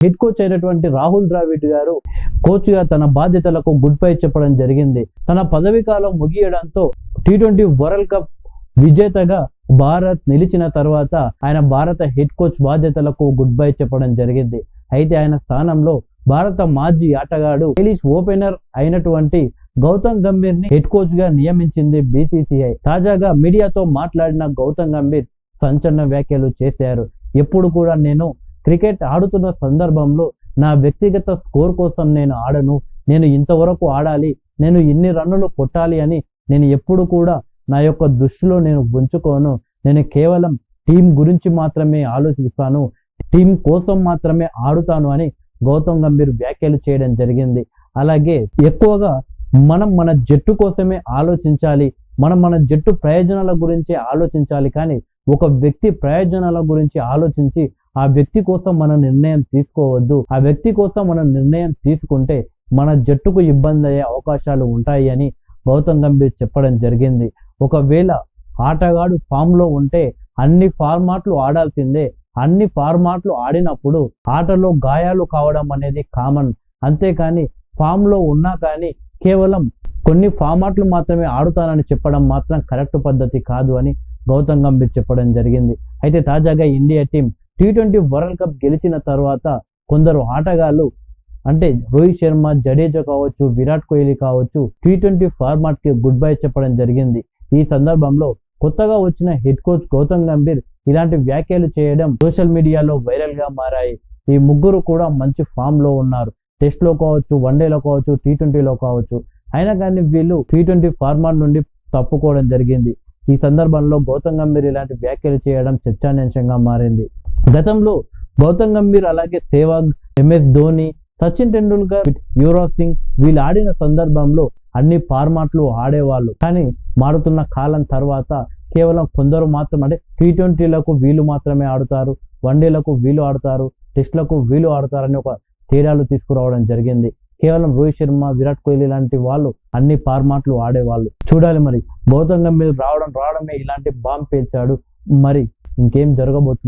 Head coach అయినటువంటి రాహుల్ ద్రావిడ్ గారు coach గా తన బాధ్యతలకు గుడ్ బై చెప్పడం జరిగింది. తన పదవి కాలం ముగియడంతో T20 వరల్డ్ కప్ విజేతగా భారత్ నిలిచిన తర్వాత ఆయన భారత హెడ్ కోచ్ బాధ్యతలకు గుడ్ బై చెప్పడం జరిగింది. అయితే ఆయన స్థానంలో భారత మాజీ ఆటగాడు ఇంగ్లీష్ ఓపెనర్ అయినటువంటి గౌతమ్ గంభీర్ ని హెడ్ కోచ్ గా నియమించింది BCCI. తాజాగా మీడియాతో మాట్లాడిన గౌతమ్ గంభీర్ సంచలన వ్యాఖ్యలు చేశారు. ఎప్పుడు కూడా నేను క్రికెట్ ఆడుతున్న సందర్భంలో నా వ్యక్తిగత స్కోర్ కోసం నేను ఆడను, నేను ఇంతవరకు ఆడాలి, నేను ఇన్ని రన్నులు కొట్టాలి అని నేను ఎప్పుడు కూడా నా యొక్క దృష్టిలో నేను ఉంచుకోను. నేను కేవలం టీం గురించి మాత్రమే ఆలోచిస్తాను, టీం కోసం మాత్రమే ఆడుతాను అని గౌతమ్ గంభీర్ వ్యాఖ్యలు చేయడం జరిగింది. అలాగే ఎక్కువగా మనం మన జట్టు కోసమే ఆలోచించాలి, మన జట్టు ప్రయోజనాల గురించి ఆలోచించాలి, కానీ ఒక వ్యక్తి ప్రయోజనాల గురించి ఆలోచించి ఆ వ్యక్తి కోసం మనం నిర్ణయం తీసుకోవద్దు. ఆ వ్యక్తి కోసం మనం నిర్ణయం తీసుకుంటే మన జట్టుకు ఇబ్బంది అయ్యే అవకాశాలు ఉంటాయి అని గౌతమ్ గంభీర్ చెప్పడం జరిగింది. ఒకవేళ ఆటగాడు ఫామ్ లో ఉంటే అన్ని ఫార్మాట్లు ఆడాల్సిందే, అన్ని ఫార్మాట్లు ఆడినప్పుడు ఆటలో గాయాలు కావడం అనేది కామన్. అంతేకాని ఫామ్ లో ఉన్నా కానీ కేవలం కొన్ని ఫార్మాట్లు మాత్రమే ఆడుతానని చెప్పడం మాత్రం కరెక్ట్ పద్ధతి కాదు అని గౌతమ్ గంభీర్ చెప్పడం జరిగింది. అయితే తాజాగా India team T20 world cup గెలిచిన తర్వాత కొందరు ఆటగాళ్ళు అంటే రోహిత్ శర్మ, జడేజా కావచ్చు, విరాట్ కోహ్లీ కావచ్చు T20 ఫార్మాట్ కి గుడ్ బై చెప్పడం జరిగింది. ఈ సందర్భంలో కొత్తగా వచ్చిన హెడ్ కోచ్ గౌతమ్ గంభీర్ ఇలాంటి వ్యాఖ్యలు చేయడం సోషల్ మీడియాలో వైరల్ గా మారాయి. ఈ ముగ్గురు కూడా మంచి ఫామ్ లో ఉన్నారు. టెస్ట్ లో కావచ్చు, వన్డేలో కావచ్చు, T20లో కావచ్చు. అయినా కానీ వీళ్ళు T20 ఫార్మాట్ నుండి తప్పుకోవడం జరిగింది. ఈ సందర్భంలో గౌతమ్ గంభీర్ ఇలాంటి వ్యాఖ్యలు చేయడం చర్చానీయాంశంగా మారింది. గతంలో గౌతమ్ గంభీర్ అలాగే సెహ్వాగ్, MS ధోని, సచిన్ టెండూల్కర్, యువరాజ్ సింగ్ వీళ్ళు ఆడిన సందర్భంలో అన్ని ఫార్మాట్లు ఆడేవాళ్ళు. కానీ మారుతున్న కాలం తర్వాత కేవలం కొందరు మాత్రం అంటే T20లకు వీళ్ళు మాత్రమే ఆడుతారు, వన్డేలకు వీళ్ళు ఆడతారు, టెస్ట్లకు వీళ్ళు ఆడతారని ఒక తేడాలు తీసుకురావడం జరిగింది. కేవలం రోహిత్ శర్మ, విరాట్ కోహ్లీ లాంటి వాళ్ళు అన్ని ఫార్మాట్లు ఆడేవాళ్ళు. చూడాలి మరి గౌతమ్ గంభీర్ రావడమే ఇలాంటి బాంబ్ పేల్చాడు, మరి ఇంకేం జరగబోతుంది.